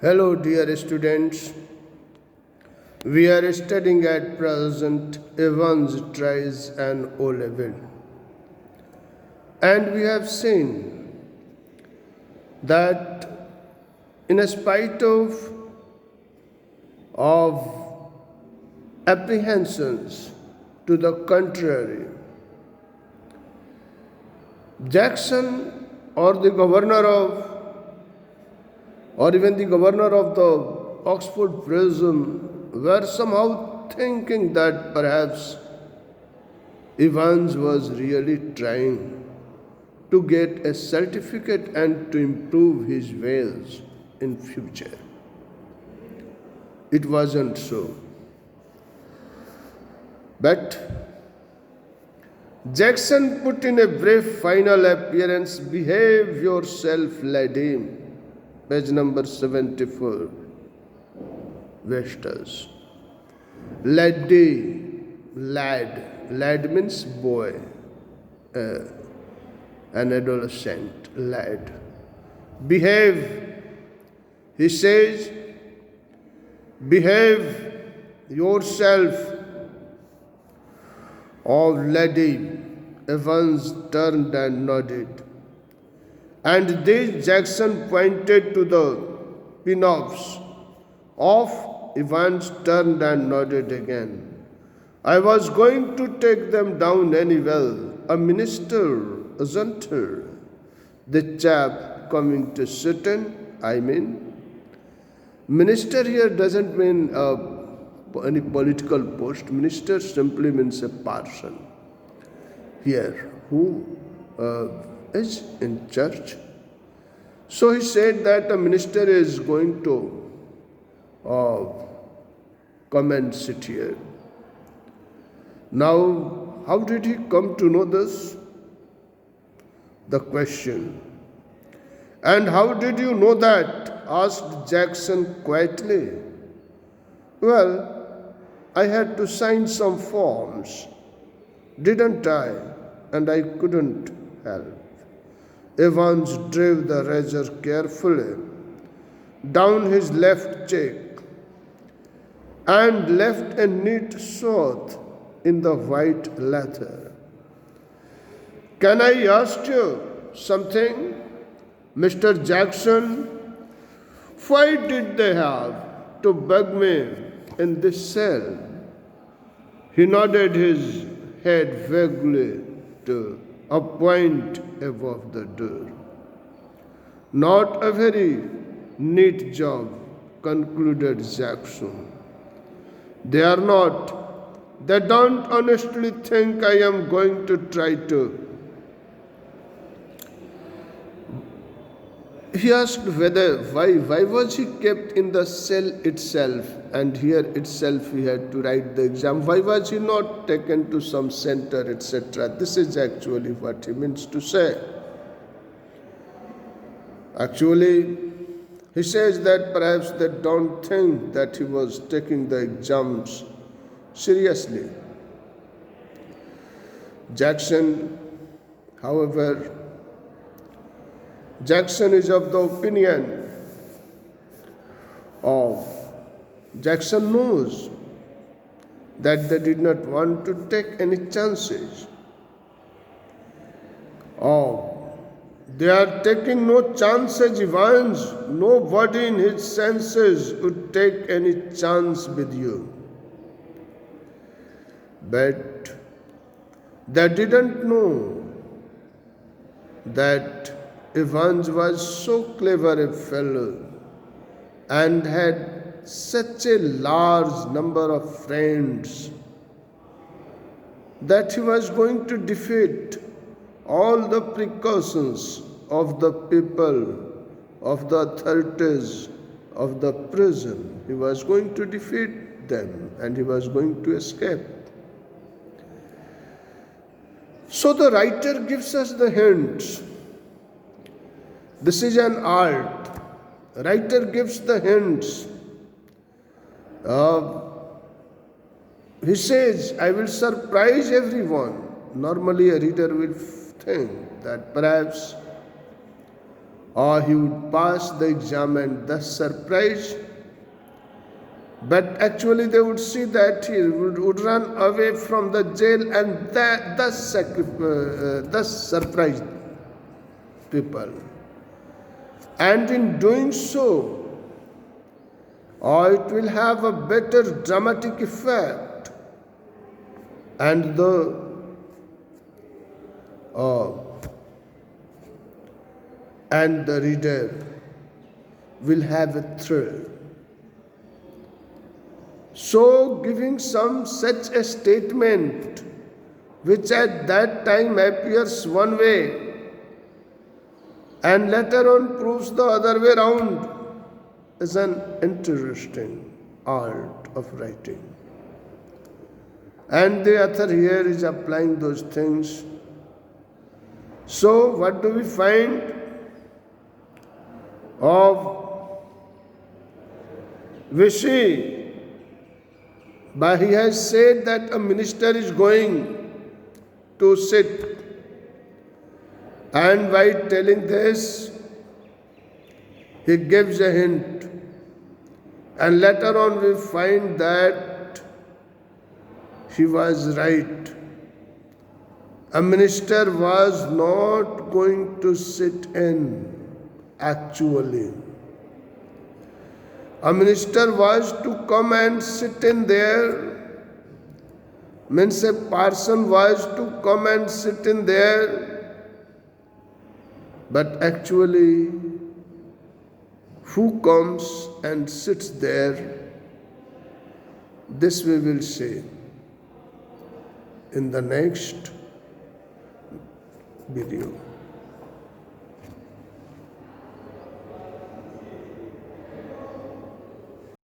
Hello, dear students. We are studying at present Evans tries an O level, and we have seen that, in spite of apprehensions to the contrary, Jackson or the governor of or even the governor of the Oxford prison were somehow thinking that perhaps Evans was really trying to get a certificate and to improve his ways in future. It wasn't so. But Jackson put in a brief final appearance, behave yourself, lady. Page number 74, Vestas. Lad means boy, an adolescent, lad. Behave, he says, behave yourself. Oh, lady. Evans turned and nodded. And this Jackson pointed to the pin-offs of Evans turned and nodded again. I was going to take them down anyway. A minister, isn't he? The chap coming to Sutton, I mean. Minister here doesn't mean any political post. Minister simply means a person here who is in church. So he said that a minister is going to come and sit here. Now, how did he come to know this? The question. And how did you know that? Asked Jackson quietly. Well, I had to sign some forms, didn't I? And I couldn't help. Evans drove the razor carefully down his left cheek and left a neat swath in the white leather. Can I ask you something, Mr. Jackson? Why did they have to bug me in this cell? He nodded his head vaguely to a point above the door. Not a very neat job, concluded Jackson. They are not. They don't honestly think I am going to try to. He asked why was he kept in the cell itself, and here itself he had to write the exam. Why was he not taken to some center, etc.? This is actually what he means to say. Actually, he says that perhaps they don't think that he was taking the exams seriously. Jackson, however, Jackson is of the opinion of Jackson knows that they did not want to take any chances. They are taking no chances, Evans. Nobody in his senses would take any chance with you. But they didn't know that Evans was so clever a fellow and had such a large number of friends that he was going to defeat all the precautions of the people, of the authorities, of the prison. He was going to defeat them and he was going to escape. So the writer gives us the hints. This is an art. Writer gives the hints. He says, I will surprise everyone. Normally a reader will think that perhaps or he would pass the exam and thus surprise. But actually, they would see that he would run away from the jail and thus surprise people. And in doing so, it will have a better dramatic effect, and uh, the reader will have a thrill. So, giving some such a statement, which at that time appears one way and later on proves the other way round, is an interesting art of writing. And the author here is applying those things. So, what do we find of Vishy? But he has said that a minister is going to sit, and by telling this, he gives a hint, and later on we find that he was right. A minister was not going to sit in actually. A minister was to come and sit in there, means a parson was to come and sit in there, but actually, who comes and sits there, this we will see in the next video.